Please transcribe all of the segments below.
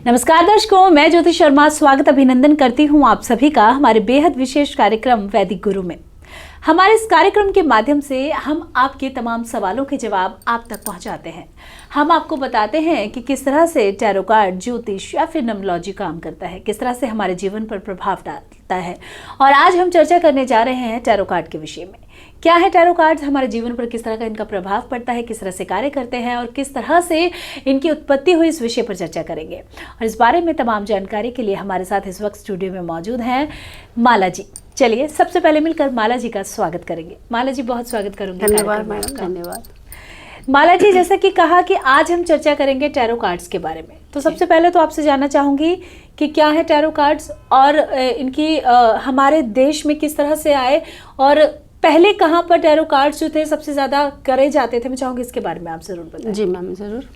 नमस्कार दर्शकों, मैं ज्योति शर्मा स्वागत अभिनंदन करती हूं आप सभी का हमारे बेहद विशेष कार्यक्रम वैदिक गुरु में। हमारे इस कार्यक्रम के माध्यम से हम आपके तमाम सवालों के जवाब आप तक पहुंचाते हैं। हम आपको बताते हैं कि किस तरह से टैरो कार्ड, ज्योतिष या फिर न्यूमरोलॉजी काम करता है, किस तरह से हमारे जीवन पर प्रभाव डालता है। और आज हम चर्चा करने जा रहे हैं टैरो कार्ड के विषय में। क्या है टैरो कार्ड्स, हमारे जीवन पर किस तरह का इनका प्रभाव पड़ता है, किस तरह से कार्य करते हैं और किस तरह से इनकी उत्पत्ति हुई, इस विषय पर चर्चा करेंगे। और इस बारे में तमाम जानकारी के लिए हमारे साथ इस वक्त स्टूडियो में मौजूद हैं माला जी। चलिए सबसे पहले मिलकर माला जी का स्वागत करेंगे। माला जी, बहुत स्वागत करूंगी। धन्यवाद मैडम, धन्यवाद। माला जी, जैसा कि कहा कि आज हम चर्चा करेंगे टैरो कार्ड्स के बारे में, तो सबसे पहले तो आपसे जानना चाहूंगी कि क्या है टैरो कार्ड्स और इनकी हमारे देश में किस तरह से आए और पहले कहाँ पर टैरो कार्ड्स जो थे सबसे ज़्यादा करे जाते थे। मैं चाहूँगी इसके बारे में आप ज़रूर बताएं। जी मैम, ज़रूर।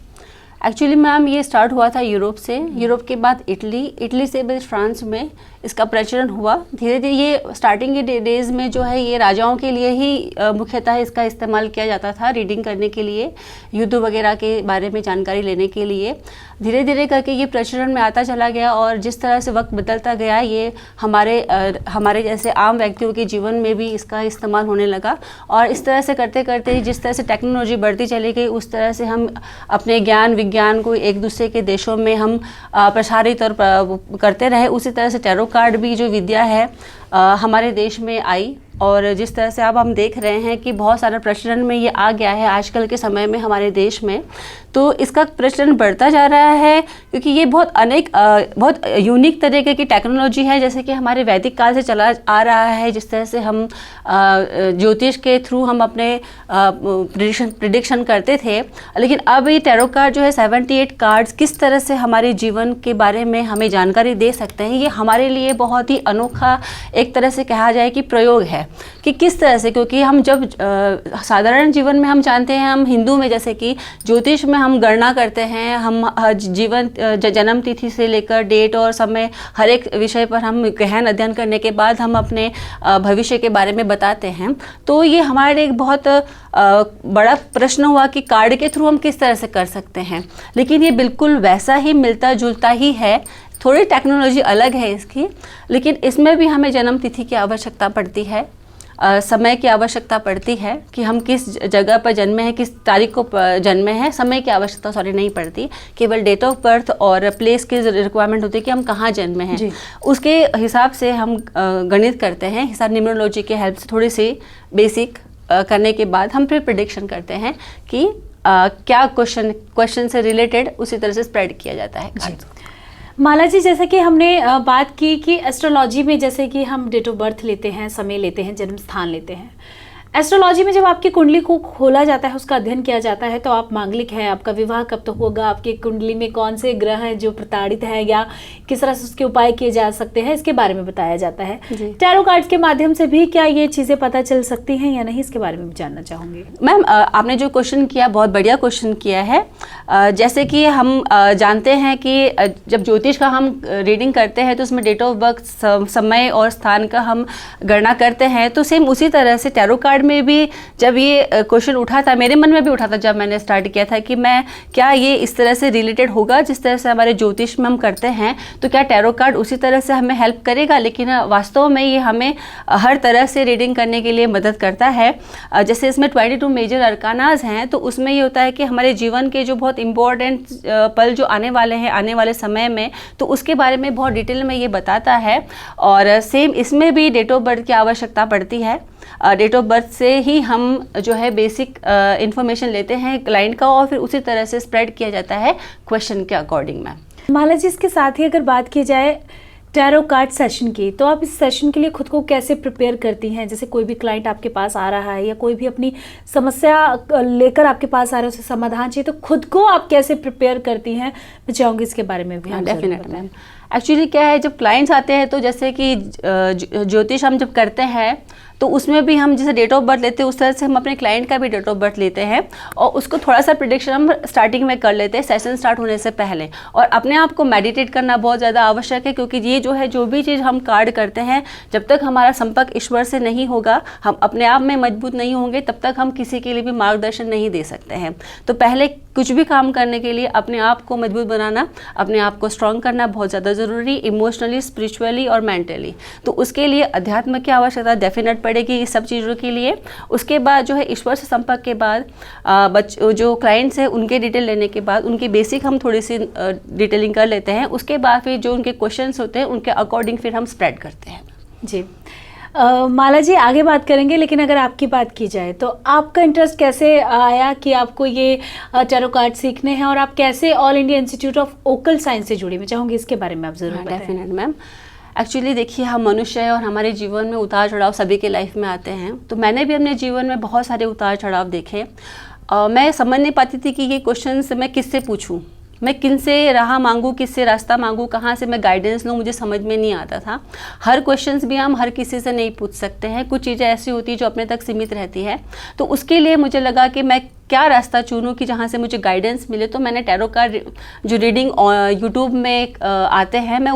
एक्चुअली मैम ये स्टार्ट हुआ था यूरोप से, यूरोप के बाद इटली से बाद फ्रांस में इसका प्रचलन हुआ। धीरे धीरे ये स्टार्टिंग के डेज में जो है ये राजाओं के लिए ही मुख्यतः इसका इस्तेमाल किया जाता था, रीडिंग करने के लिए, युद्ध वगैरह के बारे में जानकारी लेने के लिए। धीरे धीरे करके ये प्रचलन में आता चला गया और जिस तरह से वक्त बदलता गया ये हमारे जैसे आम व्यक्तियों के जीवन में भी इसका इस्तेमाल होने लगा। और इस तरह से करते करते जिस तरह से टेक्नोलॉजी बढ़ती चली गई उस तरह से हम अपने ज्ञान विज्ञान को एक दूसरे के देशों में हम प्रसारित और करते रहे। उसी तरह से टैरो कार्ड भी जो विद्या है हमारे देश में आई और जिस तरह से अब हम देख रहे हैं कि बहुत सारा प्रचलन में ये आ गया है आजकल के समय में हमारे देश में, तो इसका प्रचलन बढ़ता जा रहा है क्योंकि ये बहुत यूनिक तरीके की टेक्नोलॉजी है। जैसे कि हमारे वैदिक काल से चला आ रहा है, जिस तरह से हम ज्योतिष के थ्रू हम अपने प्रिडिक्शन करते थे, लेकिन अब ये टैरो कार्ड जो है 78 कार्ड्स किस तरह से हमारे जीवन के बारे में हमें जानकारी दे सकते हैं, ये हमारे लिए बहुत ही अनोखा एक तरह से कहा जाए कि प्रयोग है कि किस तरह से, क्योंकि हम जब साधारण जीवन में हम जानते हैं, हम हिंदू में जैसे कि ज्योतिष में हम गणना करते हैं, हम जीवन जन्म तिथि से लेकर डेट और समय हर एक विषय पर हम गहन अध्ययन करने के बाद हम अपने भविष्य के बारे में बताते हैं। तो ये हमारे एक बहुत बड़ा प्रश्न हुआ कि कार्ड के थ्रू हम किस तरह से कर सकते हैं, लेकिन ये बिल्कुल वैसा ही मिलता जुलता ही है। थोड़ी टेक्नोलॉजी अलग है इसकी, लेकिन इसमें भी हमें जन्म तिथि की आवश्यकता पड़ती है, समय की आवश्यकता पड़ती है कि हम किस जगह पर जन्मे हैं, किस तारीख को जन्मे हैं। समय की आवश्यकता नहीं पड़ती, केवल डेट ऑफ बर्थ और प्लेस की रिक्वायरमेंट होती है कि हम कहाँ जन्मे हैं। उसके हिसाब से हम गणित करते हैं, हिसाब न्यूमरोलॉजी के हेल्प से थोड़ी सी बेसिक करने के बाद हम फिर प्रेडिक्शन करते हैं कि क्या क्वेश्चन से रिलेटेड उसी तरह से स्प्रेड किया जाता है। माला जी, जैसे कि हमने बात की कि एस्ट्रोलॉजी में जैसे कि हम डेट ऑफ बर्थ लेते हैं, समय लेते हैं, जन्म स्थान लेते हैं। एस्ट्रोलॉजी में जब आपकी कुंडली को खोला जाता है, उसका अध्ययन किया जाता है, तो आप मांगलिक हैं, आपका विवाह कब तक होगा, आपकी कुंडली में कौन से ग्रह हैं जो प्रताड़ित है या किस तरह से उसके उपाय किए जा सकते हैं, इसके बारे में बताया जाता है। टैरो कार्ड्स के माध्यम से भी क्या ये चीज़ें पता चल सकती हैं या नहीं, इसके बारे में जानना चाहूँगी। मैम, आपने जो क्वेश्चन किया बहुत बढ़िया क्वेश्चन किया है। जैसे कि हम जानते हैं कि जब ज्योतिष का हम रीडिंग करते हैं तो उसमें डेट ऑफ बर्थ, समय और स्थान का हम गणना करते हैं, तो सेम उसी तरह से टैरो कार्ड में भी जब ये क्वेश्चन उठा था, मेरे मन में भी उठा था जब मैंने स्टार्ट किया था कि मैं क्या ये इस तरह से रिलेटेड होगा जिस तरह से हमारे ज्योतिष में हम करते हैं, तो क्या टैरो कार्ड उसी तरह से हमें हेल्प करेगा। लेकिन वास्तव में ये हमें हर तरह से रीडिंग करने के लिए मदद करता है। जैसे इसमें 22 मेजर अरकानाज हैं, तो उसमें ये होता है कि हमारे जीवन के जो बहुत इंपॉर्टेंट पल जो आने वाले हैं आने वाले समय में, तो उसके बारे में बहुत डिटेल में ये बताता है। और सेम इसमें भी डेट ऑफ बर्थ की आवश्यकता पड़ती है। डेट ऑफ बर्थ से ही हम जो है बेसिक इंफॉर्मेशन लेते हैं क्लाइंट का और फिर उसी तरह से स्प्रेड किया जाता है क्वेश्चन के अकॉर्डिंग में। माला जी, इसके साथ ही अगर बात की जाए टैरो कार्ड सेशन की, तो आप इस सेशन के लिए खुद को कैसे प्रिपेयर करती हैं? जैसे कोई भी क्लाइंट आपके पास आ रहा है या कोई भी अपनी समस्या लेकर आपके पास आ रहा है, उसे समाधान चाहिए, तो खुद को आप कैसे प्रिपेयर करती हैं? मैं चाहूँगी इसके बारे में भी। Definitely ma'am. एक्चुअली क्या है, जब क्लाइंट्स आते हैं तो जैसे कि ज्योतिष हम जब करते हैं तो उसमें भी हम जैसे डेट ऑफ बर्थ लेते हैं उस तरह से हम अपने क्लाइंट का भी डेट ऑफ बर्थ लेते हैं और उसको थोड़ा सा प्रिडिक्शन हम स्टार्टिंग में कर लेते हैं सेशन स्टार्ट होने से पहले। और अपने आप को मेडिटेट करना बहुत ज़्यादा आवश्यक है, क्योंकि ये जो है जो भी चीज़ हम कार्ड करते हैं, जब तक हमारा संपर्क ईश्वर से नहीं होगा, हम अपने आप में मजबूत नहीं होंगे, तब तक हम किसी के लिए भी मार्गदर्शन नहीं दे सकते हैं। तो पहले कुछ भी काम करने के लिए अपने आप को मजबूत बनाना, अपने आप को स्ट्रॉन्ग करना बहुत ज़्यादा ज़रूरी, इमोशनली, स्पिरिचुअली और मेंटली। तो उसके लिए अध्यात्म की आवश्यकता डेफिनेट पड़ेगी इस सब चीज़ों के लिए। उसके बाद जो है ईश्वर से संपर्क के बाद जो क्लाइंट्स हैं उनके डिटेल लेने के बाद उनकी बेसिक हम थोड़ी सी डिटेलिंग कर लेते हैं। उसके बाद फिर जो उनके क्वेश्चंस होते हैं उनके अकॉर्डिंग फिर हम स्प्रेड करते हैं। जी माला जी आगे बात करेंगे, लेकिन अगर आपकी बात की जाए तो आपका इंटरेस्ट कैसे आया कि आपको ये टैरो कार्ड सीखने हैं और आप कैसे all India institute of occult science से जुड़ी? मैं चाहूँगी इसके बारे में आप ज़रूर बताएं। Definite ma'am. एक्चुअली देखिए, हम मनुष्य हैं और हमारे जीवन में उतार चढ़ाव सभी के लाइफ में आते हैं। तो मैंने भी अपने जीवन में बहुत सारे उतार चढ़ाव देखे। मैं समझ नहीं पाती थी कि ये क्वेश्चंस मैं किससे पूछूं, मैं किन से राह मांगूँ, किससे रास्ता मांगूँ, कहाँ से मैं गाइडेंस लूँ, मुझे समझ में नहीं आता था। हर क्वेश्चंस भी हम हर किसी से नहीं पूछ सकते हैं, कुछ चीज़ें ऐसी होती हैं जो अपने तक सीमित रहती है। तो उसके लिए मुझे लगा कि मैं क्या रास्ता चुनूँ कि जहाँ से मुझे गाइडेंस मिले। तो मैंने टैरो कार्ड जो रीडिंग यूट्यूब में आते हैं, मैं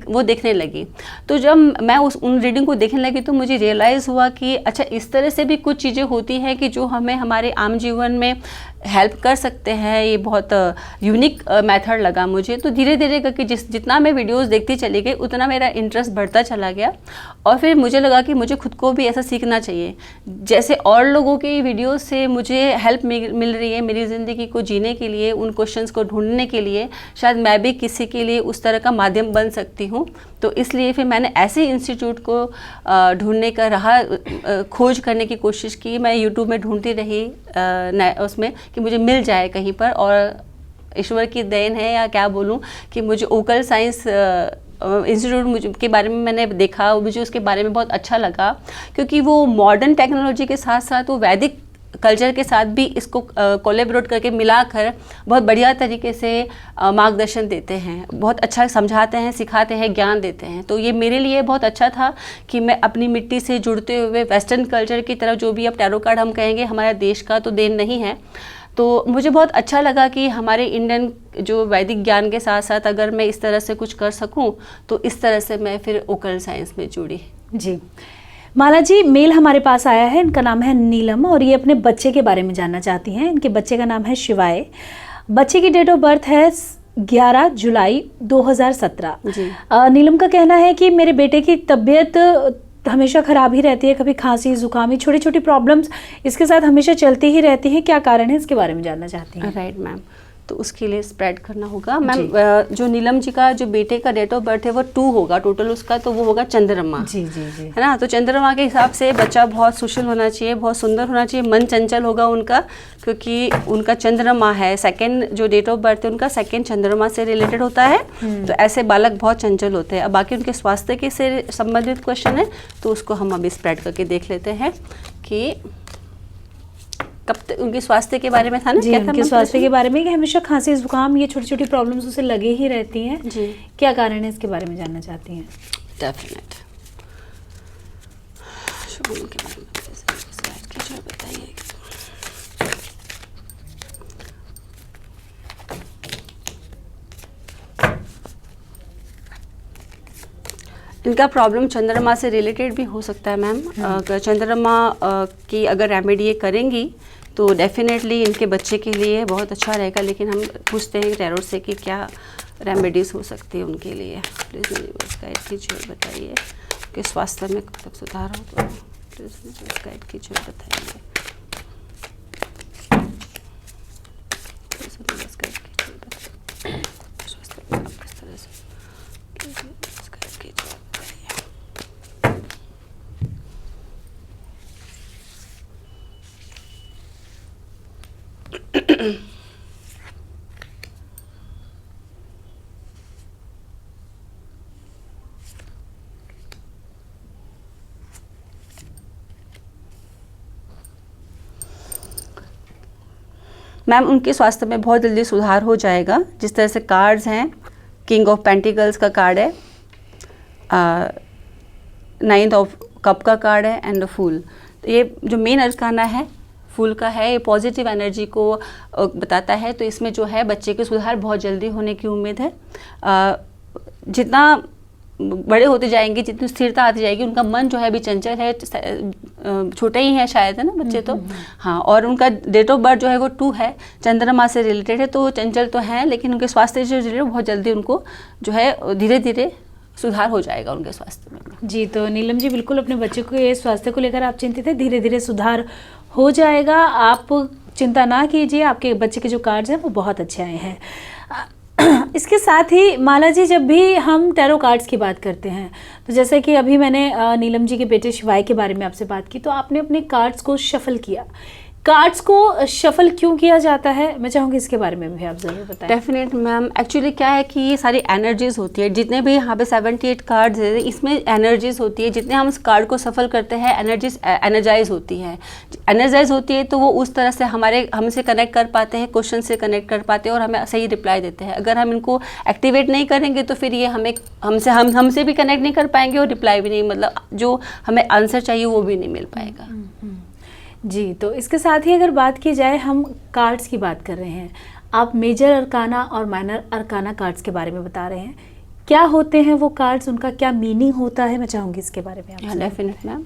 वो देखने लगी। तो जब मैं उन रीडिंग को देखने लगी तो मुझे रियलाइज़ हुआ कि अच्छा, इस तरह से भी कुछ चीज़ें होती हैं कि जो हमें हमारे आम जीवन में हेल्प कर सकते हैं। ये बहुत यूनिक मेथड लगा मुझे। तो धीरे धीरे करके जितना मैं वीडियोस देखती चली गई उतना मेरा इंटरेस्ट बढ़ता चला गया और फिर मुझे लगा कि मुझे खुद को भी ऐसा सीखना चाहिए। जैसे और लोगों की वीडियोस से मुझे हेल्प मिल रही है मेरी ज़िंदगी को जीने के लिए, उन क्वेश्चंस को ढूंढने के लिए, शायद मैं भी किसी के लिए उस तरह का माध्यम बन सकती हूँ। तो इसलिए फिर मैंने ऐसे इंस्टीट्यूट को ढूंढने का खोज करने की कोशिश की। मैं यूट्यूब में ढूंढती रही उसमें कि मुझे मिल जाए कहीं पर, और ईश्वर की देन है या क्या बोलूँ कि मुझे ओकल साइंस इंस्टीट्यूट के बारे में मैंने देखा, मुझे उसके बारे में बहुत अच्छा लगा, क्योंकि वो मॉडर्न टेक्नोलॉजी के साथ साथ वो वैदिक कल्चर के साथ भी इसको कोलैबोरेट करके मिलाकर बहुत बढ़िया तरीके से मार्गदर्शन देते हैं, बहुत अच्छा समझाते हैं, सिखाते हैं, ज्ञान देते हैं। तो ये मेरे लिए बहुत अच्छा था कि मैं अपनी मिट्टी से जुड़ते हुए वेस्टर्न कल्चर की तरफ, जो भी अब टैरो कार्ड हम कहेंगे हमारे देश का तो देन नहीं है, तो मुझे बहुत अच्छा लगा कि हमारे इंडियन जो वैदिक ज्ञान के साथ साथ अगर मैं इस तरह से कुछ कर सकूं, तो इस तरह से मैं फिर ओकल साइंस में जुड़ी। जी माला जी, मेल हमारे पास आया है, इनका नाम है नीलम और ये अपने बच्चे के बारे में जानना चाहती हैं। इनके बच्चे का नाम है शिवाय। बच्चे की डेट ऑफ बर्थ है 11 जुलाई 2017। नीलम का कहना है कि मेरे बेटे की तबीयत हमेशा ख़राब ही रहती है, कभी खांसी, जुकामी, छोटी छोटी प्रॉब्लम्स इसके साथ हमेशा चलती ही रहती हैं। क्या कारण है, इसके बारे में जानना चाहती हैं। राइट मैम, तो उसके लिए स्प्रेड करना होगा मैम। जो नीलम जी का जो बेटे का डेट ऑफ बर्थ है वो 2 होगा टोटल उसका, तो वो होगा चंद्रमा। जी जी जी, है ना। तो चंद्रमा के हिसाब से बच्चा बहुत सुशील होना चाहिए, बहुत सुंदर होना चाहिए, मन चंचल होगा उनका, क्योंकि उनका चंद्रमा है। सेकंड जो डेट ऑफ बर्थ है उनका सेकंड चंद्रमा से रिलेटेड होता है। तो ऐसे बालक बहुत चंचल होते हैं। अब बाकी उनके स्वास्थ्य के से संबंधित क्वेश्चन है तो उसको हम अभी स्प्रेड करके देख लेते हैं कि कब तक उनके स्वास्थ्य के बारे में था ना। जी, उनके स्वास्थ्य के बारे में कि हमेशा खांसी, जुकाम, ये छोटी छोटी प्रॉब्लम्स उसे लगे ही रहती हैं। जी, क्या कारण है, इसके बारे में जानना चाहती हैं। डेफिनेट के बारे में बताइए। इनका प्रॉब्लम चंद्रमा से रिलेटेड भी हो सकता है मैम। अगर चंद्रमा की अगर रेमेडी ये करेंगी तो डेफिनेटली इनके बच्चे के लिए बहुत अच्छा रहेगा। लेकिन हम पूछते हैं टैरो से कि क्या रेमेडीज हो सकती है उनके लिए। प्लीज़ यूनिवर्स गाइड कीजिए, बताइए कि स्वास्थ्य में कब तक सुधार हो। तो प्लीज़ यूनिवर्स गाइड कीजिए, बताइए। प्लीज़ यूनिवर्स गाइड कीजिए, बताइए स्वास्थ्य में आप किस तरह से। प्लीज़ यूनिवर्स गाइड कीजिए, बताइए। मैम उनके स्वास्थ्य में बहुत जल्दी सुधार हो जाएगा। जिस तरह से कार्ड्स हैं, किंग ऑफ पेंटिकल्स का कार्ड है, 9th ऑफ कप का कार्ड है एंड फूल। तो ये जो मेन अरकाना है फूल का है, ये पॉजिटिव एनर्जी को बताता है। तो इसमें जो है बच्चे के सुधार बहुत जल्दी होने की उम्मीद है। जितना बड़े होते जाएंगे, जितनी स्थिरता आती जाएगी, उनका मन जो है अभी चंचल है, छोटे ही है शायद, है ना बच्चे तो, हाँ। और उनका डेट ऑफ बर्थ जो है वो 2 है, चंद्रमा से रिलेटेड है, तो चंचल तो है लेकिन उनके स्वास्थ्य से रिलेटेड बहुत जल्दी उनको जो है धीरे धीरे सुधार हो जाएगा उनके स्वास्थ्य में। जी, तो नीलम जी बिल्कुल अपने बच्चे के स्वास्थ्य को लेकर आप चिंतित है, धीरे धीरे सुधार हो जाएगा, आप चिंता ना कीजिए, आपके बच्चे के जो कार्ड्स हैं वो बहुत अच्छे आए हैं। इसके साथ ही माला जी, जब भी हम टैरो कार्ड्स की बात करते हैं तो जैसे कि अभी मैंने नीलम जी के बेटे शिवाय के बारे में आपसे बात की, तो आपने अपने कार्ड्स को शफल किया। कार्ड्स को शफल क्यों किया जाता है, मैं चाहूँगी इसके बारे में भी आप ज़रूर बताएं। डेफिनेट मैम, एक्चुअली क्या है कि ये सारी एनर्जीज होती है, जितने भी यहाँ पे 78 कार्ड्स है इसमें एनर्जीज होती है। जितने हम इस कार्ड को सफल करते हैं एनर्जीज एनर्जाइज होती है। एनर्जाइज होती है तो वो उस तरह से हमसे कनेक्ट कर पाते हैं, क्वेश्चन से कनेक्ट कर पाते हैं और हमें सही रिप्लाई देते हैं। अगर हम इनको एक्टिवेट नहीं करेंगे तो फिर ये हमसे भी कनेक्ट नहीं कर पाएंगे और रिप्लाई भी नहीं, मतलब जो हमें आंसर चाहिए वो भी नहीं मिल पाएगा। जी, तो इसके साथ ही अगर बात की जाए, हम कार्ड्स की बात कर रहे हैं, आप मेजर अरकाना और माइनर अरकाना कार्ड्स के बारे में बता रहे हैं, क्या होते हैं वो कार्ड्स, उनका क्या मीनिंग होता है, मैं चाहूँगी इसके बारे में आप। डेफिनेट मैम,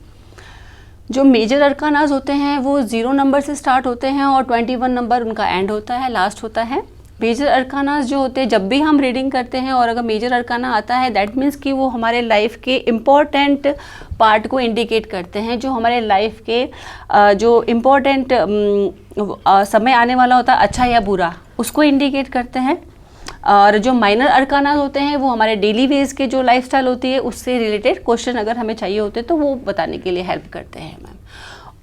जो मेजर अरकानाज होते हैं वो 0 नंबर से स्टार्ट होते हैं और 21 नंबर उनका एंड होता है, लास्ट होता है। मेजर अरकानाज जो होते हैं, जब भी हम रीडिंग करते हैं और अगर मेजर अरकाना आता है दैट मीन्स कि वो हमारे लाइफ के इम्पॉर्टेंट पार्ट को इंडिकेट करते हैं, जो हमारे लाइफ के जो इम्पॉर्टेंट समय आने वाला होता है, अच्छा या बुरा, उसको इंडिकेट करते हैं। और जो माइनर अरकाना होते हैं वो हमारे डेली वेज के जो लाइफस्टाइल होती है उससे रिलेटेड क्वेश्चन अगर हमें चाहिए होते हैं तो वो बताने के लिए हेल्प करते हैं मैम।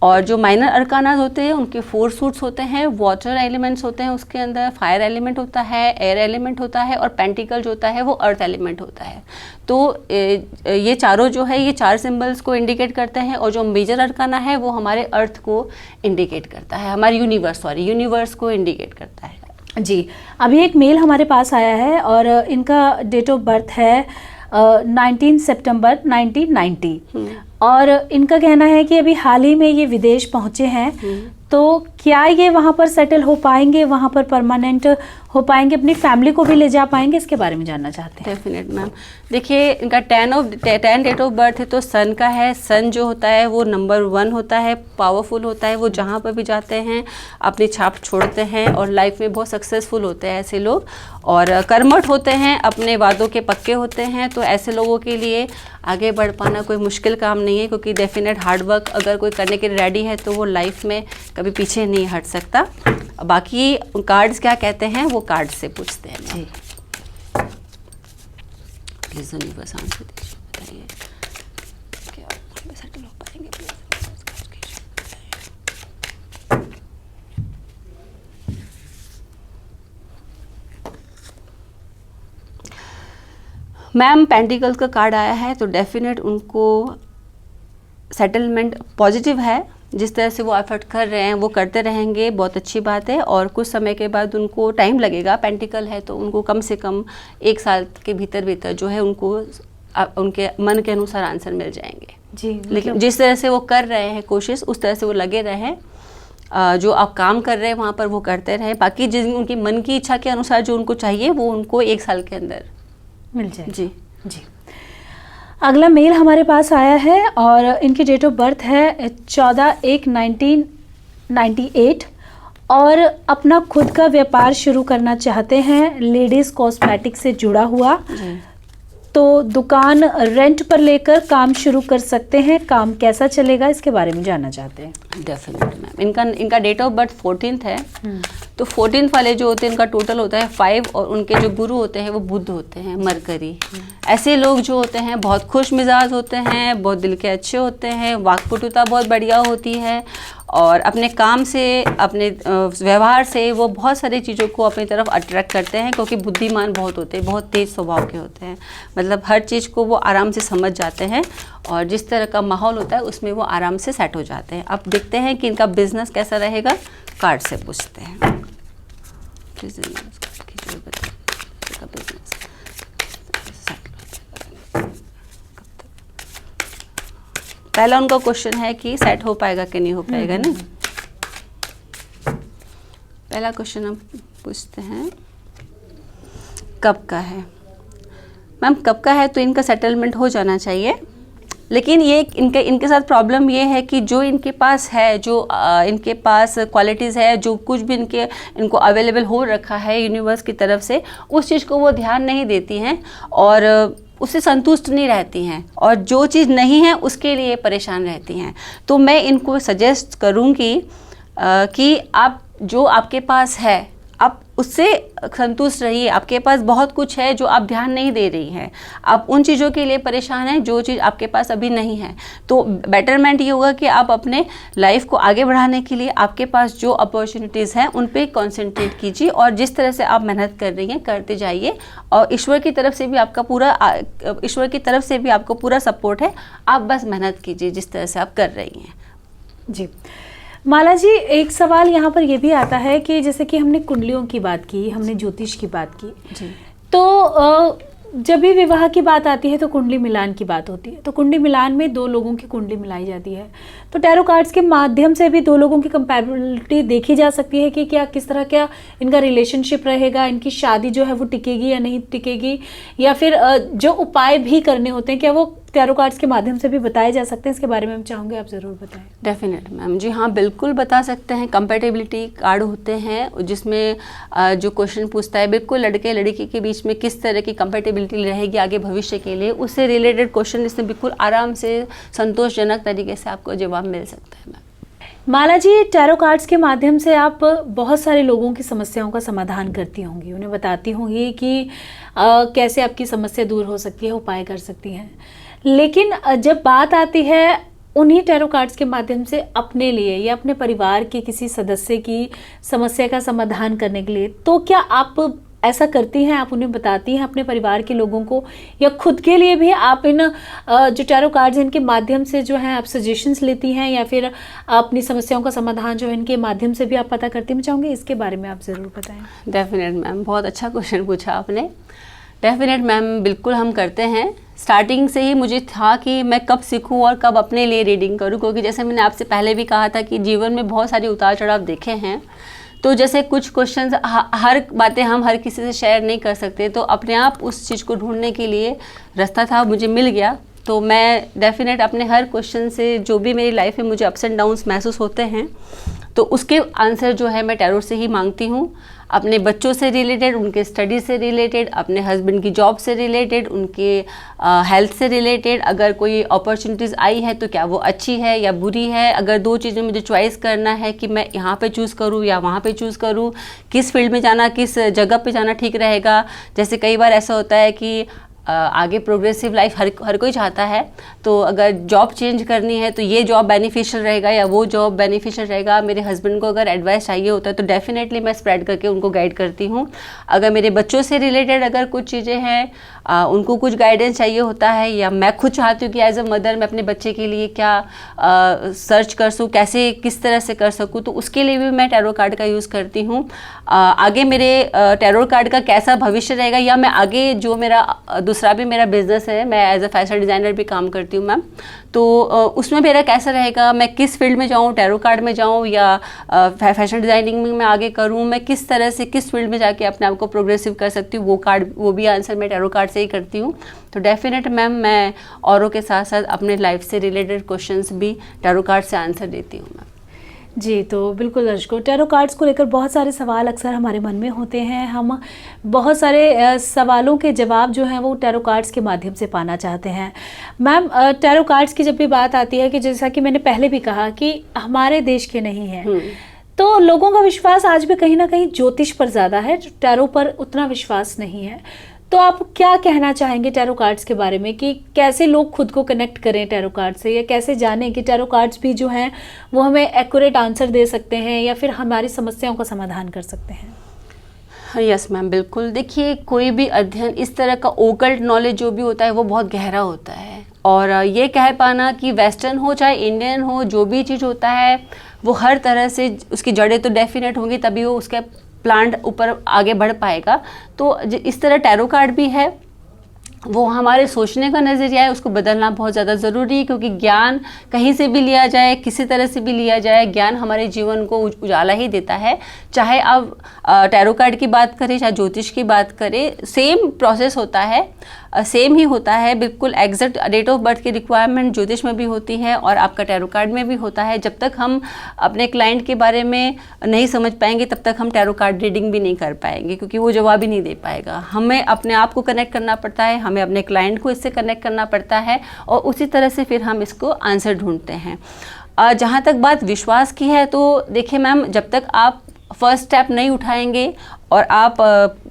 और जो माइनर अरकानाज होते हैं उनके 4 सूट्स होते हैं, वाटर एलिमेंट्स होते हैं, उसके अंदर फायर एलिमेंट होता है, एयर एलिमेंट होता है और पेंटिकल जो होता है वो अर्थ एलिमेंट होता है। तो ये चारों जो है ये 4 सिंबल्स को इंडिकेट करते हैं। और जो मेजर अरकाना है वो हमारे अर्थ को इंडिकेट करता है, हमारे यूनिवर्स को इंडिकेट करता है। जी, अभी एक मेल हमारे पास आया है और इनका डेट ऑफ बर्थ है 19 सितंबर 1990 और इनका कहना है कि अभी हाल ही में ये विदेश पहुंचे हैं, तो क्या ये वहाँ पर सेटल हो पाएंगे, वहाँ पर परमानेंट हो पाएंगे, अपनी फैमिली को भी ले जा पाएंगे, इसके बारे में जानना चाहते हैं। डेफिनेट मैम, देखिए इनका 10 डेट ऑफ बर्थ है तो सन का है। सन जो होता है वो नंबर 1 होता है, पावरफुल होता है, वो जहाँ पर भी जाते हैं अपनी छाप छोड़ते हैं और लाइफ में बहुत सक्सेसफुल होते हैं ऐसे लोग। और कर्मठ होते हैं, अपने वादों के पक्के होते हैं, तो ऐसे लोगों के लिए आगे बढ़ पाना कोई मुश्किल काम नहीं है, क्योंकि डेफिनेट हार्डवर्क अगर कोई करने के लिए रेडी है तो वो लाइफ में कभी पीछे नहीं हट सकता। बाकी कार्ड्स क्या कहते हैं वो कार्ड से पूछते हैं। जी प्लीज यूनिवर्स आंसर दीजिए, बताइए क्या सेटल हो पाएंगे प्लीज। मैम पेंटिकल्स का कार्ड आया है तो डेफिनेट उनको सेटलमेंट पॉजिटिव है, जिस तरह से वो एफर्ट कर रहे हैं वो करते रहेंगे, बहुत अच्छी बात है। और कुछ समय के बाद उनको टाइम लगेगा, पेंटिकल है तो उनको कम से कम 1 साल के भीतर जो है उनको उनके मन के अनुसार आंसर मिल जाएंगे। जी, लेकिन जिस तरह से वो कर रहे हैं कोशिश उस तरह से वो लगे रहें, जो आप काम कर रहे हैं वहाँ पर वो करते रहें। बाकी जिन उनकी मन की इच्छा के अनुसार जो उनको चाहिए वो उनको 1 साल के अंदर मिल जाए। जी जी, अगला मेल हमारे पास आया है और इनकी डेट ऑफ बर्थ है 14/1/1998 और अपना खुद का व्यापार शुरू करना चाहते हैं, लेडीज़ कॉस्मेटिक से जुड़ा हुआ। तो दुकान रेंट पर लेकर काम शुरू कर सकते हैं, काम कैसा चलेगा इसके बारे में जानना चाहते हैं। डेफिनेटली मैम, इनका डेट ऑफ बर्थ 14th है, तो 14th वाले जो होते हैं इनका टोटल होता है 5 और उनके जो गुरु होते हैं वो बुध होते हैं, मरकरी। ऐसे लोग जो होते हैं बहुत खुश मिजाज होते हैं, बहुत दिल के अच्छे होते हैं, वाक्पटुता बहुत बढ़िया होती है और अपने काम से अपने व्यवहार से वो बहुत सारी चीज़ों को अपनी तरफ अट्रैक्ट करते हैं, क्योंकि बुद्धिमान बहुत होते हैं, बहुत तेज स्वभाव के होते हैं। मतलब हर चीज़ को वो आराम से समझ जाते हैं और जिस तरह का माहौल होता है उसमें वो आराम से सेट हो जाते हैं। अब देखते हैं कि इनका बिजनेस कैसा रहेगा, कार्ड से पूछते हैं। प्लीज पहला उनका क्वेश्चन है कि सेट हो पाएगा कि नहीं हो पाएगा ना। पहला क्वेश्चन हम पूछते हैं, कब का है। मैम कब का है तो इनका सेटलमेंट हो जाना चाहिए, लेकिन ये इनके साथ प्रॉब्लम ये है कि जो इनके पास है, जो इनके पास क्वालिटीज़ है, जो कुछ भी इनको अवेलेबल हो रखा है यूनिवर्स की तरफ से, उस चीज़ को वो ध्यान नहीं देती हैं और उससे संतुष्ट नहीं रहती हैं, और जो चीज़ नहीं है उसके लिए परेशान रहती हैं। तो मैं इनको सजेस्ट करूँगी कि आप जो आपके पास है आप उससे संतुष्ट रहिए। आपके पास बहुत कुछ है जो आप ध्यान नहीं दे रही हैं, आप उन चीज़ों के लिए परेशान हैं जो चीज़ आपके पास अभी नहीं है। तो बेटरमेंट ये होगा कि आप अपने लाइफ को आगे बढ़ाने के लिए आपके पास जो अपॉर्चुनिटीज़ हैं उन पे कंसंट्रेट कीजिए, और जिस तरह से आप मेहनत कर रही हैं करते जाइए, और ईश्वर की तरफ से भी आपको पूरा सपोर्ट है। आप बस मेहनत कीजिए जिस तरह से आप कर रही हैं। जी माला जी, एक सवाल यहाँ पर यह भी आता है कि जैसे कि हमने कुंडलियों की बात की, हमने ज्योतिष की बात की जी, तो जब भी विवाह की बात आती है तो कुंडली मिलान की बात होती है। तो कुंडली मिलान में दो लोगों की कुंडली मिलाई जाती है, तो टैरो कार्ड्स के माध्यम से भी दो लोगों की कंपैटिबिलिटी देखी जा सकती है कि किस तरह क्या इनका रिलेशनशिप रहेगा, इनकी शादी जो है वो टिकेगी या नहीं टिकेगी, या फिर जो उपाय भी करने होते हैं क्या वो टैरो कार्ड्स के माध्यम से भी बताए जा सकते हैं। इसके बारे में हम चाहूँगे आप ज़रूर बताएं। डेफिनेट मैम, जी हाँ बिल्कुल बता सकते हैं। कंपैटिबिलिटी कार्ड होते हैं जिसमें जो क्वेश्चन पूछता है बिल्कुल लड़के लड़की के बीच में किस तरह की कंपैटिबिलिटी रहेगी आगे भविष्य के लिए, उससे रिलेटेड क्वेश्चन इसमें बिल्कुल आराम से संतोषजनक तरीके से आपको जवाब मिल सकता है मैम। माला जी, टैरो कार्ड्स के माध्यम से आप बहुत सारे लोगों की समस्याओं का समाधान करती होंगी, उन्हें बताती होंगी कि कैसे आपकी समस्या दूर हो सकती है, उपाय कर सकती हैं। लेकिन जब बात आती है उन्हीं टैरो कार्ड्स के माध्यम से अपने लिए या अपने परिवार के किसी सदस्य की समस्या का समाधान करने के लिए, तो क्या आप ऐसा करती हैं, आप उन्हें बताती हैं अपने परिवार के लोगों को, या खुद के लिए भी आप इन जो टैरो कार्ड्स इनके माध्यम से जो है आप सजेशंस लेती हैं, या फिर अपनी समस्याओं का समाधान जो है इनके माध्यम से भी आप पता करती हैं? मैं चाहूँगी इसके बारे में आप ज़रूर बताएं। डेफिनेट मैम, बहुत अच्छा क्वेश्चन पूछा आपने। डेफिनेट मैम, बिल्कुल हम करते हैं। स्टार्टिंग से ही मुझे था कि मैं कब सीखूं और कब अपने लिए रीडिंग करूं, क्योंकि जैसे मैंने आपसे पहले भी कहा था कि जीवन में बहुत सारे उतार चढ़ाव देखे हैं। तो जैसे कुछ क्वेश्चंस, हर बातें हम हर किसी से शेयर नहीं कर सकते, तो अपने आप उस चीज़ को ढूंढने के लिए रास्ता था, मुझे मिल गया। तो मैं डेफिनेट अपने हर क्वेश्चन से, जो भी मेरी लाइफ में मुझे अप्स एंड डाउन्स महसूस होते हैं, तो उसके आंसर जो है मैं टैरो से ही मांगती हूँ। अपने बच्चों से रिलेटेड, उनके स्टडी से रिलेटेड, अपने हस्बैंड की जॉब से रिलेटेड, उनके हेल्थ से रिलेटेड, अगर कोई अपॉर्चुनिटीज़ आई है तो क्या वो अच्छी है या बुरी है। अगर दो चीज़ें मुझे चॉइस करना है कि मैं यहाँ पे चूज़ करूँ या वहाँ पे चूज़ करूँ, किस फील्ड में जाना, किस जगह पे जाना ठीक रहेगा। जैसे कई बार ऐसा होता है कि आगे प्रोग्रेसिव लाइफ हर कोई चाहता है, तो अगर जॉब चेंज करनी है तो ये जॉब बेनिफिशियल रहेगा या वो जॉब बेनिफिशियल रहेगा। मेरे हस्बैंड को अगर एडवाइस चाहिए होता है तो डेफिनेटली मैं स्प्रेड करके उनको गाइड करती हूँ। अगर मेरे बच्चों से रिलेटेड अगर कुछ चीज़ें हैं, उनको कुछ गाइडेंस चाहिए होता है, या मैं खुद चाहती हूँ कि एज अ मदर मैं अपने बच्चे के लिए क्या सर्च कर सकूँ, कैसे किस तरह से कर सकूँ, तो उसके लिए भी मैं टैरो कार्ड का यूज़ करती हूँ। आगे मेरे टैरो कार्ड का कैसा भविष्य रहेगा, या मैं आगे जो मेरा दूसरा भी मेरा बिजनेस है, मैं एज अ फैशन डिज़ाइनर भी काम करती हूँ मैम, तो उसमें मेरा कैसा रहेगा, मैं किस फील्ड में जाऊँ, टैरो कार्ड में जाऊँ या फैशन डिज़ाइनिंग में मैं आगे करूँ, मैं किस तरह से किस फील्ड में जाके अपने आप को प्रोग्रेसिव कर सकती हूँ, वो भी आंसर मैं टैरो कार्ड से ही करती हूँ। तो डेफिनेट मैम, मैं औरों के साथ साथ अपने लाइफ से रिलेटेड क्वेश्चंस भी टैरो कार्ड से आंसर देती हूँ मैम। जी, तो बिल्कुल दर्शकों, टैरो कार्ड्स को लेकर बहुत सारे सवाल अक्सर हमारे मन में होते हैं। हम बहुत सारे सवालों के जवाब जो हैं वो टैरो कार्ड्स के माध्यम से पाना चाहते हैं। मैम, टैरो कार्ड्स की जब भी बात आती है, कि जैसा कि मैंने पहले भी कहा कि हमारे देश के नहीं हैं, तो लोगों का विश्वास आज भी कहीं ना कहीं ज्योतिष पर ज़्यादा है, टैरो पर उतना विश्वास नहीं है। तो आप क्या कहना चाहेंगे टैरो कार्ड्स के बारे में, कि कैसे लोग खुद को कनेक्ट करें टैरो कार्ड से, या कैसे जानें कि टैरो कार्ड्स भी जो हैं वो हमें एक्यूरेट आंसर दे सकते हैं या फिर हमारी समस्याओं का समाधान कर सकते हैं? यस मैम, बिल्कुल। देखिए, कोई भी अध्ययन, इस तरह का ओकल्ट नॉलेज जो भी होता है वो बहुत गहरा होता है, और ये कह पाना कि वेस्टर्न हो चाहे इंडियन हो, जो भी चीज़ होता है वो हर तरह से उसकी जड़ें तो डेफिनेट होंगी, तभी वो उसके प्लांट ऊपर आगे बढ़ पाएगा। तो इस तरह टैरो कार्ड भी है, वो हमारे सोचने का नज़रिया है, उसको बदलना बहुत ज़्यादा ज़रूरी है, क्योंकि ज्ञान कहीं से भी लिया जाए, किसी तरह से भी लिया जाए, ज्ञान हमारे जीवन को उजाला ही देता है। चाहे आप टैरो कार्ड की बात करें, चाहे ज्योतिष की बात करें, सेम प्रोसेस होता है, सेम ही होता है, बिल्कुल एग्जैक्ट डेट ऑफ बर्थ की रिक्वायरमेंट ज्योतिष में भी होती है और आपका टैरो कार्ड में भी होता है। जब तक हम अपने क्लाइंट के बारे में नहीं समझ पाएंगे तब तक हम टैरो कार्ड रीडिंग भी नहीं कर पाएंगे, क्योंकि वो जवाब ही नहीं दे पाएगा। हमें अपने आप को कनेक्ट करना पड़ता है, हमें अपने क्लाइंट को इससे कनेक्ट करना पड़ता है और उसी तरह से फिर हम इसको आंसर ढूंढते हैं। जहाँ तक बात विश्वास की है, तो देखिए मैम, जब तक आप फर्स्ट स्टेप नहीं उठाएंगे और आप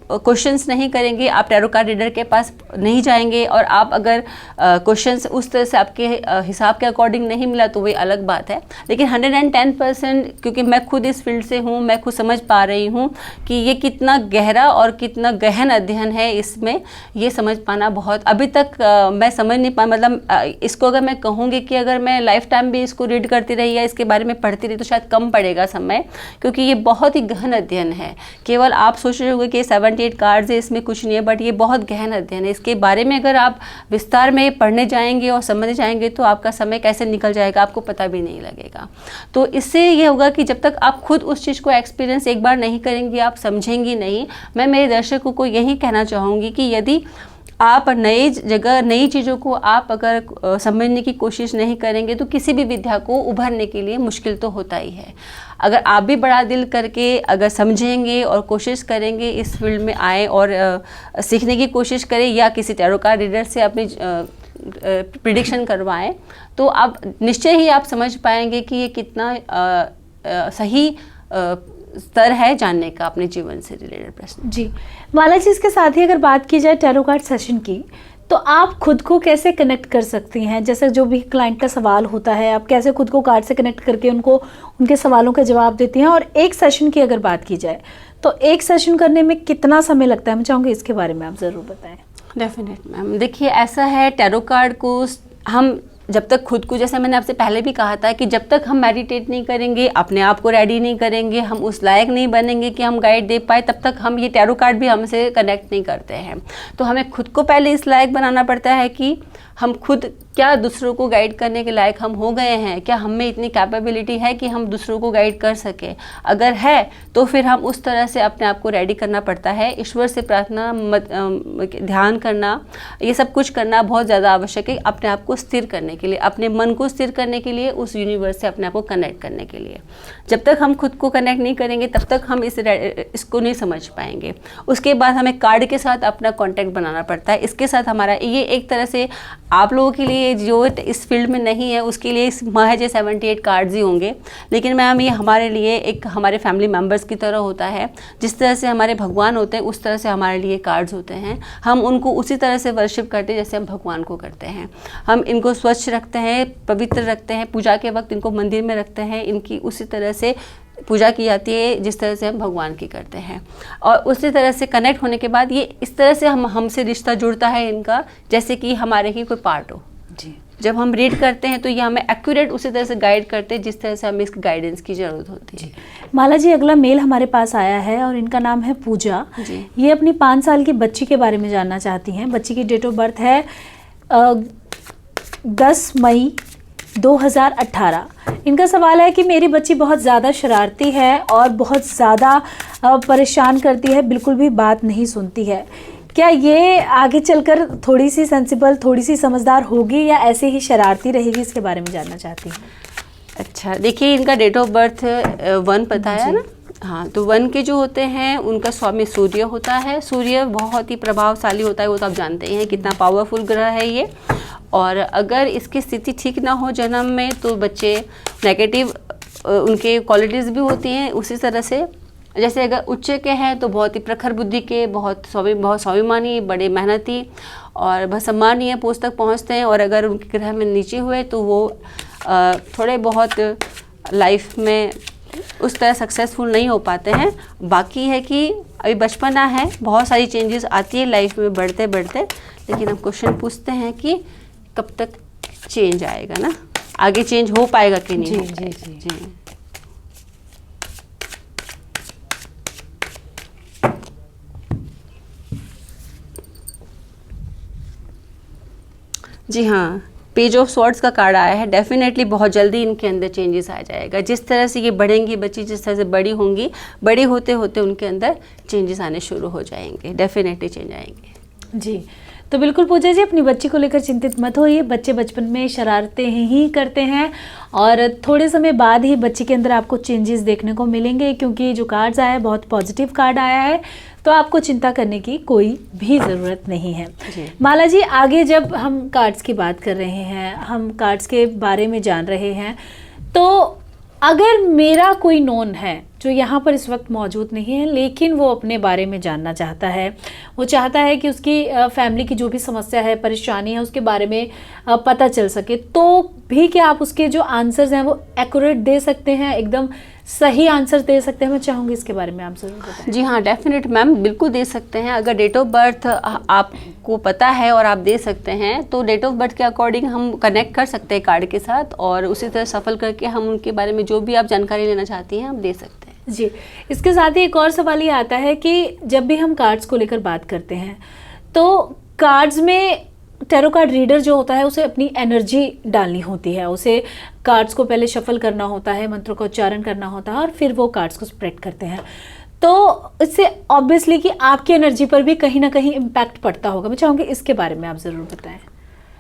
क्वेश्चंस नहीं करेंगे, आप टैरो कार्ड रीडर के पास नहीं जाएंगे और आप अगर क्वेश्चंस उस तरह से आपके हिसाब के अकॉर्डिंग नहीं मिला तो वही अलग बात है। लेकिन 110%, क्योंकि मैं खुद इस फील्ड से हूँ, मैं खुद समझ पा रही हूँ कि ये कितना गहरा और कितना गहन अध्ययन है। इसमें ये समझ पाना बहुत अभी तक मैं समझ नहीं पा, मतलब इसको अगर मैं कहूँगी कि अगर मैं लाइफ टाइम भी इसको रीड करती रही या इसके बारे में पढ़ती रही तो शायद कम पड़ेगा समय, क्योंकि ये बहुत ही गहन अध्ययन है। केवल आप सोच रहे होंगे कि 78 कार्ड्स है, इसमें कुछ नहीं है, बट ये बहुत गहन अध्ययन है। इसके बारे में अगर आप विस्तार में पढ़ने जाएंगे और समझने जाएंगे तो आपका समय कैसे निकल जाएगा आपको पता भी नहीं लगेगा। तो इससे ये होगा कि जब तक आप खुद उस चीज़ को एक्सपीरियंस एक बार नहीं करेंगी, आप समझेंगी नहीं। मैं मेरे दर्शकों को यही कहना चाहूँगी कि यदि आप नई जगह, नई चीज़ों को आप अगर समझने की कोशिश नहीं करेंगे तो किसी भी विद्या को उभरने के लिए मुश्किल तो होता ही है। अगर आप भी बड़ा दिल करके अगर समझेंगे और कोशिश करेंगे, इस फील्ड में आए और सीखने की कोशिश करें या किसी टैरो कार्ड रीडर से अपनी प्रिडिक्शन करवाएं, तो आप निश्चय ही आप समझ पाएंगे कि ये कितना सही स्तर है जानने का अपने जीवन से रिलेटेड प्रश्न। जी माला जी, इसके साथ ही अगर बात की जाए टैरो कार्ड सेशन की, तो आप खुद को कैसे कनेक्ट कर सकती हैं? जैसे जो भी क्लाइंट का सवाल होता है, आप कैसे खुद को कार्ड से कनेक्ट करके उनको उनके सवालों का जवाब देती हैं? और एक सेशन की अगर बात की जाए तो एक सेशन करने में कितना समय लगता है? मैं चाहूँगी इसके बारे में आप ज़रूर बताएं। डेफिनेट मैम, देखिए ऐसा है, टैरो कार्ड को हम जब तक खुद को, जैसे मैंने आपसे पहले भी कहा था कि जब तक हम मेडिटेट नहीं करेंगे, अपने आप को रेडी नहीं करेंगे, हम उस लायक नहीं बनेंगे कि हम गाइड दे पाए, तब तक हम ये टैरो कार्ड भी हमसे कनेक्ट नहीं करते हैं। तो हमें खुद को पहले इस लायक बनाना पड़ता है कि हम खुद क्या दूसरों को गाइड करने के लायक हम हो गए हैं, क्या हम में इतनी कैपेबिलिटी है कि हम दूसरों को गाइड कर सकें। अगर है तो फिर हम उस तरह से अपने आप को रेडी करना पड़ता है। ईश्वर से प्रार्थना, ध्यान करना, ये सब कुछ करना बहुत ज़्यादा आवश्यक है अपने आप को स्थिर करने के लिए, अपने मन को स्थिर करने के लिए, उस यूनिवर्स से अपने आप को कनेक्ट करने के लिए। जब तक हम खुद को कनेक्ट नहीं करेंगे तब तक हम इसको नहीं समझ पाएंगे। उसके बाद हमें कार्ड के साथ अपना कॉन्टैक्ट बनाना पड़ता है। इसके साथ हमारा ये एक तरह से आप लोगों के लिए जो इस फील्ड में नहीं है उसके लिए महज 78 कार्ड्स ही होंगे, लेकिन मैम ये हमारे लिए एक हमारे फैमिली मेम्बर्स की तरह होता है। जिस तरह से हमारे भगवान होते हैं उस तरह से हमारे लिए कार्ड्स होते हैं। हम उनको उसी तरह से वर्शिप करते हैं जैसे हम भगवान को करते हैं। हम इनको स्वच्छ रखते हैं, पवित्र रखते हैं, पूजा के वक्त इनको मंदिर में रखते हैं, इनकी उसी तरह से पूजा की जाती है जिस तरह से हम भगवान की करते हैं। और उसी तरह से कनेक्ट होने के बाद ये इस तरह से हमसे रिश्ता जुड़ता है इनका, जैसे कि हमारे ही कोई पार्ट हो। जी, जब हम रीड करते हैं तो ये हमें एक्यूरेट उसी तरह से गाइड करते हैं जिस तरह से हमें इसकी गाइडेंस की ज़रूरत होती है। माला जी, अगला मेल हमारे पास आया है और इनका नाम है पूजा जी। ये अपनी 5 साल की बच्ची के बारे में जानना चाहती हैं। बच्ची की डेट ऑफ बर्थ है 10 मई 2018। इनका सवाल है कि मेरी बच्ची बहुत ज़्यादा शरारती है और बहुत ज़्यादा परेशान करती है, बिल्कुल भी बात नहीं सुनती है। क्या ये आगे चलकर थोड़ी सी सेंसिबल, थोड़ी सी समझदार होगी या ऐसे ही शरारती रहेगी? इसके बारे में जानना चाहती हूँ। अच्छा, देखिए इनका डेट ऑफ बर्थ 1 बताया ना। हाँ, तो 1 के जो होते हैं उनका स्वामी सूर्य होता है। सूर्य बहुत ही प्रभावशाली होता है, वो तो आप जानते ही हैं कितना पावरफुल ग्रह है ये। और अगर इसकी स्थिति ठीक ना हो जन्म में तो बच्चे नेगेटिव उनके क्वालिटीज़ भी होती हैं उसी तरह से। जैसे अगर उच्च के हैं तो बहुत ही प्रखर बुद्धि के, बहुत स्वाभिमानी, बड़े मेहनती और बहुत सम्मानीय पोस्ट तक पहुंचते हैं। और अगर उनके ग्रह में नीचे हुए तो वो थोड़े बहुत लाइफ में उस तरह सक्सेसफुल नहीं हो पाते हैं। बाकी है कि अभी बचपना है, बहुत सारी चेंजेस आती है लाइफ में बढ़ते बढ़ते, लेकिन हम क्वेश्चन पूछते हैं कि कब तक चेंज आएगा ना, आगे चेंज हो पाएगा कि नहीं। जी जी जी। जी हाँ, पेज ऑफ स्वॉर्ड्स का कार्ड आया है। डेफिनेटली बहुत जल्दी इनके अंदर चेंजेस आ जाएगा। जिस तरह से ये बढ़ेंगी बच्ची, जिस तरह से बड़ी होंगी, बड़ी होते होते उनके अंदर चेंजेस आने शुरू हो जाएंगे। डेफिनेटली चेंज आएंगे। जी, तो बिल्कुल पूजा जी, अपनी बच्ची को लेकर चिंतित मत होइए। बच्चे बचपन में शरारतें ही करते हैं और थोड़े समय बाद ही बच्चे के अंदर आपको चेंजेस देखने को मिलेंगे, क्योंकि जो कार्ड्स आया है बहुत पॉजिटिव कार्ड आया है, तो आपको चिंता करने की कोई भी ज़रूरत नहीं है। माला जी, आगे जब हम कार्ड्स की बात कर रहे हैं, हम कार्ड्स के बारे में जान रहे हैं, तो अगर मेरा कोई नोन है जो यहाँ पर इस वक्त मौजूद नहीं है, लेकिन वो अपने बारे में जानना चाहता है, वो चाहता है कि उसकी फैमिली की जो भी समस्या है, परेशानी है, उसके बारे में पता चल सके, तो भी क्या आप उसके जो आंसर्स हैं वो एक्यूरेट दे सकते हैं, एकदम सही आंसर दे सकते हैं? मैं चाहूँगी इसके बारे में आप ज़रूर बताएं। जी हाँ, डेफिनेट मैम, बिल्कुल दे सकते हैं। अगर डेट ऑफ बर्थ आपको पता है और आप दे सकते हैं, तो डेट ऑफ बर्थ के अकॉर्डिंग हम कनेक्ट कर सकते हैं कार्ड के साथ, और उसी तरह सफल करके हम उनके बारे में जो भी आप जानकारी लेना चाहती हैं हम दे सकते हैं। जी, इसके साथ ही एक और सवाल ये आता है कि जब भी हम कार्ड्स को लेकर बात करते हैं, तो कार्ड्स में टैरो कार्ड रीडर जो होता है उसे अपनी एनर्जी डालनी होती है, उसे कार्ड्स को पहले शफल करना होता है, मंत्रों का उच्चारण करना होता है और फिर वो कार्ड्स को स्प्रेड करते हैं। तो इससे ऑब्वियसली कि आपकी एनर्जी पर भी कहीं ना कहीं इम्पैक्ट पड़ता होगा। मैं चाहूँगी इसके बारे में आप ज़रूर बताएं।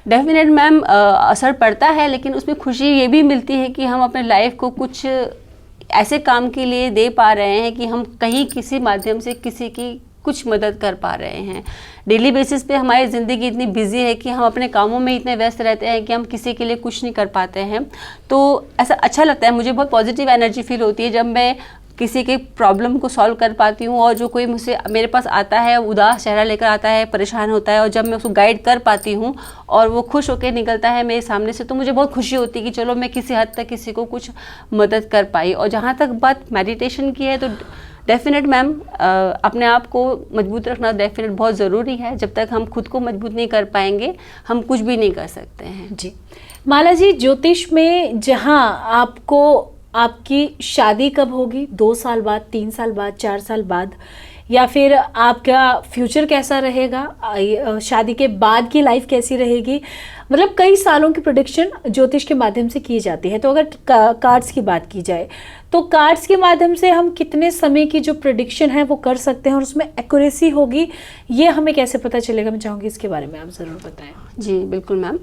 डेफिनेट मैम, असर पड़ता है, लेकिन उसमें खुशी ये भी मिलती है कि हम अपने लाइफ को कुछ ऐसे काम के लिए दे पा रहे हैं कि हम कहीं किसी माध्यम से किसी की कुछ मदद कर पा रहे हैं। डेली बेसिस पे हमारी ज़िंदगी इतनी बिजी है कि हम अपने कामों में इतने व्यस्त रहते हैं कि हम किसी के लिए कुछ नहीं कर पाते हैं। तो ऐसा अच्छा लगता है, मुझे बहुत पॉजिटिव एनर्जी फील होती है जब मैं किसी के प्रॉब्लम को सॉल्व कर पाती हूँ, और जो कोई मुझसे मेरे पास आता है, उदास चेहरा लेकर आता है, परेशान होता है, और जब मैं उसको गाइड कर पाती हूँ और वो खुश होकर निकलता है मेरे सामने से, तो मुझे बहुत खुशी होती है कि चलो मैं किसी हद तक किसी को कुछ मदद कर पाई। और जहाँ तक बात मेडिटेशन की है, तो डेफिनेट मैम, अपने आप को मजबूत रखना डेफिनेट बहुत ज़रूरी है। जब तक हम खुद को मजबूत नहीं कर पाएंगे, हम कुछ भी नहीं कर सकते हैं। जी माला जी, ज्योतिष में जहाँ आपको आपकी शादी कब होगी, 2 साल बाद, 3 साल बाद, 4 साल बाद, या फिर आपका फ्यूचर कैसा रहेगा, शादी के बाद की लाइफ कैसी रहेगी, मतलब कई सालों की प्रेडिक्शन ज्योतिष के माध्यम से की जाती है। तो अगर कार्ड्स की बात की जाए, तो कार्ड्स के माध्यम से हम कितने समय की जो प्रेडिक्शन है वो कर सकते हैं और उसमें एक्यूरेसी होगी, ये हमें कैसे पता चलेगा? मैं चाहूँगी इसके बारे में आप ज़रूर बताएं। जी बिल्कुल मैम।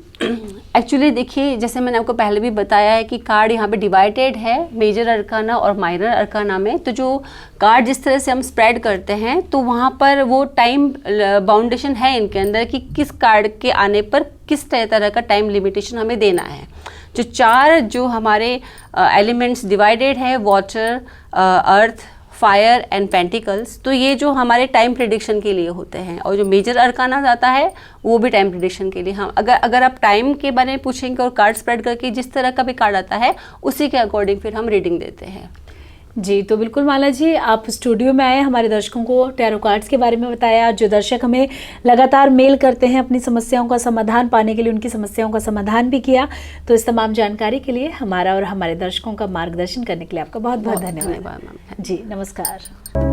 एक्चुअली देखिए, जैसे मैंने आपको पहले भी बताया है कि कार्ड यहाँ पे डिवाइडेड है मेजर अरकाना और माइनर अरकाना में। तो जो कार्ड जिस तरह से हम स्प्रेड करते हैं, तो वहाँ पर वो टाइम बाउंडेशन है इनके अंदर कि किस कार्ड के आने पर किस तरह का टाइम लिमिटेशन हमें देना है। जो 4 जो हमारे एलिमेंट्स डिवाइडेड है, water, earth, fire and pentacles, तो ये जो हमारे टाइम प्रिडिक्शन के लिए होते हैं। और जो मेजर अरकाना आता है वो भी टाइम प्रिडिक्शन के लिए। हम अगर आप टाइम के बारे में पूछेंगे और कार्ड स्प्रेड करके जिस तरह का भी कार्ड आता है उसी के अकॉर्डिंग फिर हम रीडिंग देते हैं। जी, तो बिल्कुल माला जी, आप स्टूडियो में आए, हमारे दर्शकों को टैरो कार्ड्स के बारे में बताया। जो दर्शक हमें लगातार मेल करते हैं अपनी समस्याओं का समाधान पाने के लिए, उनकी समस्याओं का समाधान भी किया। तो इस तमाम जानकारी के लिए हमारा और हमारे दर्शकों का मार्गदर्शन करने के लिए आपका बहुत बहुत धन्यवाद। मैम। जी नमस्कार।